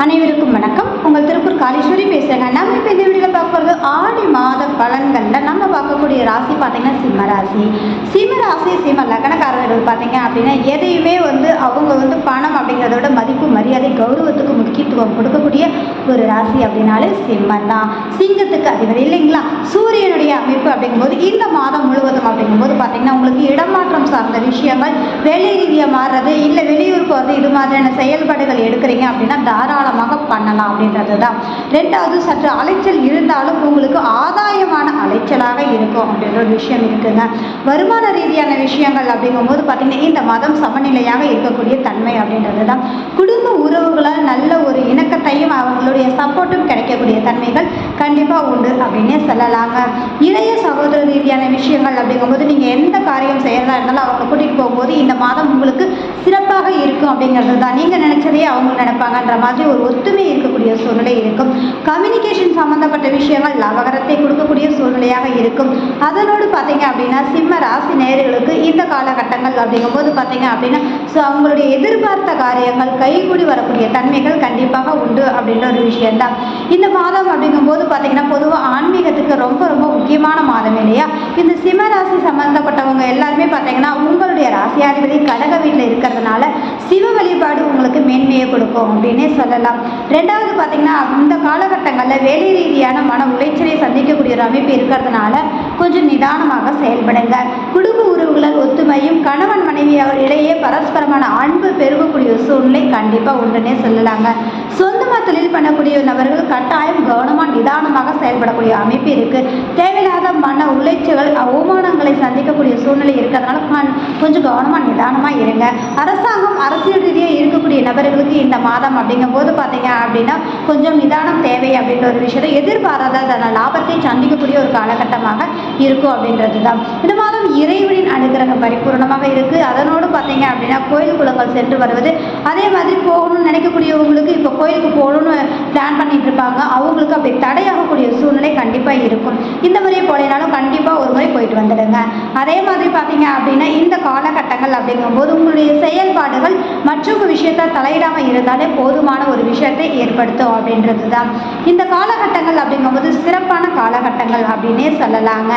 அனைவருக்கும் வணக்கம். உங்கள் திருப்பூர் காளீஸ்வரி பேசுகிறேங்க. நம்ம இப்போ இந்த வீடியோவில் பார்க்க போகிறது ஆடி மாத பலன்களில் நம்ம பார்க்கக்கூடிய ராசி பார்த்திங்கன்னா சிம்ம ராசி. சிம்ம லக்னக்காரர்கள் பார்த்திங்க அப்படின்னா எதையுமே அவங்க பணம் அப்படிங்கிறத விட மதிப்பு மரியாதை கௌரவத்துக்கு முக்கியத்துவம் கொடுக்கக்கூடிய ஒரு ராசி அப்படின்னாலே சிம்மம் தான். சிங்கத்துக்கு அதிபதி இல்லைங்களா. சூரியனுடைய அமைப்பு அப்படிங்கும்போது இந்த மாதம் முழுவதும் அப்படிங்கும்போது பார்த்திங்கன்னா உங்களுக்கு இடமாற்றம் சார்ந்த விஷயங்கள், வேலை ரீதியாக மாறுறது, இல்லை வெளியூர் போகிறது, இது மாதிரியான செயல்பாடுகள் எடுக்கிறீங்க அப்படின்னா தாராளமாக பண்ணலாம் அப்படின்றது தான். ரெண்டாவது, சற்று அலைச்சல் இருந்தாலும் உங்களுக்கு ஆதாயமான அலைச்சலாக இருக்கும் அப்படின்ற ஒரு விஷயம் இருக்குங்க. வருமான ரீதியான விஷயங்கள் அப்படிங்கும்போது பார்த்திங்கன்னா இந்த மாதம் சமநிலையாக இருக்கக்கூடிய தன்மை அப்படின்றது தான். குடும்ப உறவுகளால் நல்ல ஒரு இணக்கத்தையும் அவங்களுடைய சப்போர்ட்டும் கிடைக்கக்கூடிய தன்மைகள் கண்டிப்பாக உண்டு அப்படின்னே சொல்லலாங்க. இளைய சகோதர ரீதியான விஷயங்கள் அப்படிங்கும்போது நீங்கள் எந்த காரியம் செய்கிறதா இருந்தாலும் அவங்க கூட்டிகிட்டு போகும்போது இந்த மாதம் உங்களுக்கு சிறப்பாக இருக்கும் அப்படிங்கிறது தான். நீங்கள் நினச்சதையே அவங்க நினைப்பாங்கன்ற மாதிரி ஒரு ஒத்துமை இருக்கக்கூடிய சூழ்நிலை இருக்கும். கம்யூனிகேஷன் சம்மந்தப்பட்ட விஷயங்கள் லாபகரத்தை கொடுக்கக்கூடிய சூழ்நிலையாக இருக்கும். அதனோடு பார்த்தீங்க அப்படின்னா சிம்ம ராசி நேயர்களுக்கு இந்த காலகட்டங்கள் அப்படிங்கும்போது பார்த்தீங்க அப்படின்னா அவங்களுடைய எதிர்பார்த்த காரியங்கள் கைகூடி வரக்கூடிய தன்மைகள் கண்டிப்பாக உண்டு அப்படின்ற ஒரு விஷயம்தான். இந்த மாதம் அப்படிங்கும்போது பார்த்தீங்கன்னா பொதுவாக ஆன்மீகத்துக்கு ரொம்ப ரொம்ப முக்கியமான மாதம் இல்லையா. இந்த சிம்ம ராசி சம்மந்தப்பட்டவங்க எல்லாருமே பார்த்தீங்கன்னா உங்களுடைய ராசியாதிபதி கடக வீட்டில் இருக்கிறதுனால சிவ வழிபாடு உங்களுக்கு மேன்மையை கொடுக்கும் அப்படின்னே சொல்லலாம். ரெண்டாவது பார்த்தீங்கன்னா இந்த காலகட்டங்களில் வேலை ரீதியான மன உளைச்சலை சந்திக்கக்கூடிய ஒரு அமைப்பு இருக்கிறதுனால கொஞ்சம் நிதானமாக செயல்படுங்க. குடும்ப உறவுகளால் ஒத்துமையும் கணவன் மனைவி இடையே பரஸ்பரமான அன்பு பெருகக்கூடிய சூழ்நிலை கண்டிப்பாக உண்டுன்னே சொல்லலாங்க. சொந்தமாக தொழில் பண்ணக்கூடிய நபர்கள் கட்டாயம் கவனமாக நிதானமாக செயல்படக்கூடிய அமைப்பு இருக்குது. தேவையில்லாத மன உளைச்சல்கள் அவமானங்களை சந்திக்கக்கூடிய சூழ்நிலை இருக்கிறதுனால கொஞ்சம் கவனமாக நிதானமாக இருங்க. அரசாங்கம் அரசியல் ரீதியாக இருக்கக்கூடிய நபர்களுக்கு இந்த மாதம் அப்படிங்கும்போது பார்த்தீங்க அப்படின்னா கொஞ்சம் நிதானம் தேவை அப்படின்ற ஒரு விஷயத்தை எதிர்பாராத லாபத்தை சந்திக்கக்கூடிய ஒரு காலகட்டமாக இருக்கும் அப்படின்றது தான். இந்த மாதம் இறைவனின் அனுகிரகம் பரிபூர்ணமாக இருக்குது. அதனோடு பார்த்தீங்க அப்படின்னா கோயில் குளங்கள் சென்று வருவது, அதே மாதிரி போகணும்னு நினைக்கக்கூடியவங்களுக்கு இப்போ கோயிலுக்கு போகணும்னு பிளான் பண்ணிட்டு இருப்பாங்க, அவங்களுக்கு அப்படி தடையாகக்கூடிய சூழ்நிலை கண்டிப்பாக இருக்கும். இந்த முறை போலேனாலும் கண்டிப்பாக ஒரு முறை போயிட்டு வந்துடுங்க. அதே மாதிரி பார்த்தீங்க அப்படின்னா இந்த காலகட்டங்கள் அப்படிங்கும்போது உங்களுடைய செயல்பாடுகள் மற்றொரு விஷயத்தை தலையிடாமல் இருந்தாலே போதுமான ஒரு விஷயத்தை ஏற்படுத்தும் அப்படின்றது தான். இந்த காலகட்டங்கள் அப்படிங்கும்போது சிறப்பான காலகட்டங்கள் அப்படின்னே சொல்லலாங்க.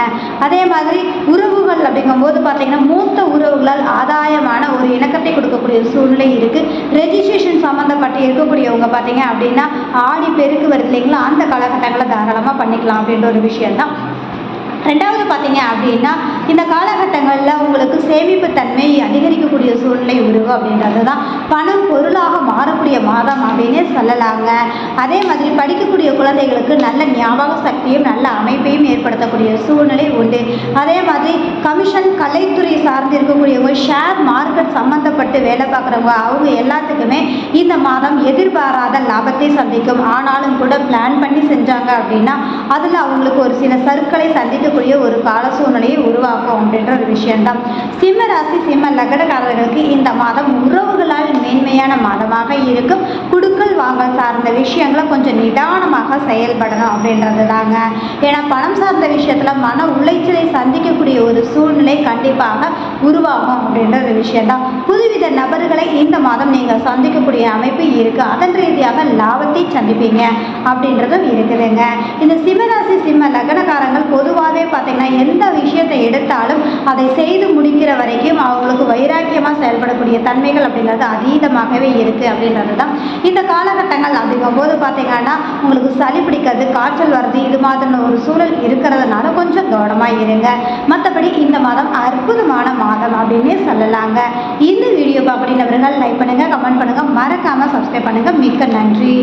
அதே மாதிரி உறவுகள் அப்படிங்கும்போது பார்த்தீங்கன்னா மூத்த உறவுகளால் ஆதாயமான ஒரு இணக்கத்தை கொடுக்கக்கூடிய சூழ்நிலை இருக்குது. ரெஜிஸ்ட்ரேஷன் சம்மந்தப்பட்டு இருக்கக்கூடியவங்க பார்த்தீங்க அப்படின்னா ஆடி பெருக்கு வருது இல்லைங்களா, அந்த காலகட்டங்களை தாராளமாக பண்ணிக்கலாம் அப்படின்ற ஒரு விஷயம்தான். ரெண்டாவது பார்த்தீங்க அப்படின்னா இந்த காலகட்டங்களில் உங்களுக்கு சேமிப்பு தன்மை அதிகரிக்கக்கூடிய சூழ்நிலை உருவம் அப்படின்றது தான். பணம் பொருளாக மாறக்கூடிய மாதம் அப்படின்னே சொல்லலாங்க. அதே மாதிரி படிக்கக்கூடிய குழந்தைகளுக்கு நல்ல ஞாபக சக்தியும் நல்ல அமைப்பையும் ஏற்படுத்தக்கூடிய சூழ்நிலை உண்டு. அதே மாதிரி கமிஷன் கலைத்துறை சார்ந்து இருக்கக்கூடியவங்க, ஷேர் மார்க்கெட் சம்மந்தப்பட்டு வேலை பார்க்குறவங்க, அவங்க எல்லாத்துக்குமே இந்த மாதம் எதிர்பாராத லாபத்தை சந்திக்கும். ஆனாலும் கூட பிளான் பண்ணி செஞ்சாங்க அப்படின்னா அதில் அவங்களுக்கு ஒரு சில சறுக்களை சந்திக்க ஒரு கால சூழ்நிலையை உருவாக்கும் அப்படின்ற ஒரு விஷயம்தான். சிம்ம ராசி சிம்ம லக்னக்காரர்களுக்கு இந்த மாதம் உறவுகளால் மேன்மையான மாதமாக இருக்கும். குடுக்கல் வாங்கல் சார்ந்த விஷயங்களை கொஞ்சம் நிதானமாக செயல்படணும் அப்படின்றது தாங்க. ஏன்னா பணம் சார்ந்த விஷயத்தில் மன உளைச்சலை சந்திக்கக்கூடிய ஒரு சூழ்நிலை கண்டிப்பாக உருவாகும் அப்படின்ற ஒரு விஷயம்தான். புதுவித நபர்களை இந்த மாதம் நீங்கள் சந்திக்கக்கூடிய அமைப்பு இருக்குது. அதன் ரீதியாக லாபத்தை சந்திப்பீங்க அப்படின்றதும் இருக்குதுங்க. இந்த சிம்மராசி சிம்ம லக்னக்காரங்கள் பொதுவாகவே பார்த்தீங்கன்னா எந்த விஷயத்தை எடுத்தாலும் அதை செய்து முடிக்கிற வரைக்கும் அவங்களுக்கு வைராக்கியமாக செயல்படக்கூடிய தன்மைகள் அப்படிங்கிறது அதீதமாகவே இருக்குது அப்படின்றது தான். இந்த காலகட்டங்கள் அப்படிங்கும்போது பார்த்தீங்கன்னா உங்களுக்கு சளி பிடிக்கிறது, காய்ச்சல் வர்றது, இது மாதிரியான ஒரு சூழல் இருக்கிறதுனால கொஞ்சம் கவனமாக இருங்க. மற்றபடி இந்த மாதம் அற்புதமான மாதம் அப்படின்னே சொல்லலாங்க. இந்த வீடியோ அப்படின்றவர்கள் லைக் பண்ணுங்கள், கமெண்ட் பண்ணுங்கள், மறக்காமல் சப்ஸ்கிரைப் பண்ணுங்கள். மிக்க நன்றி.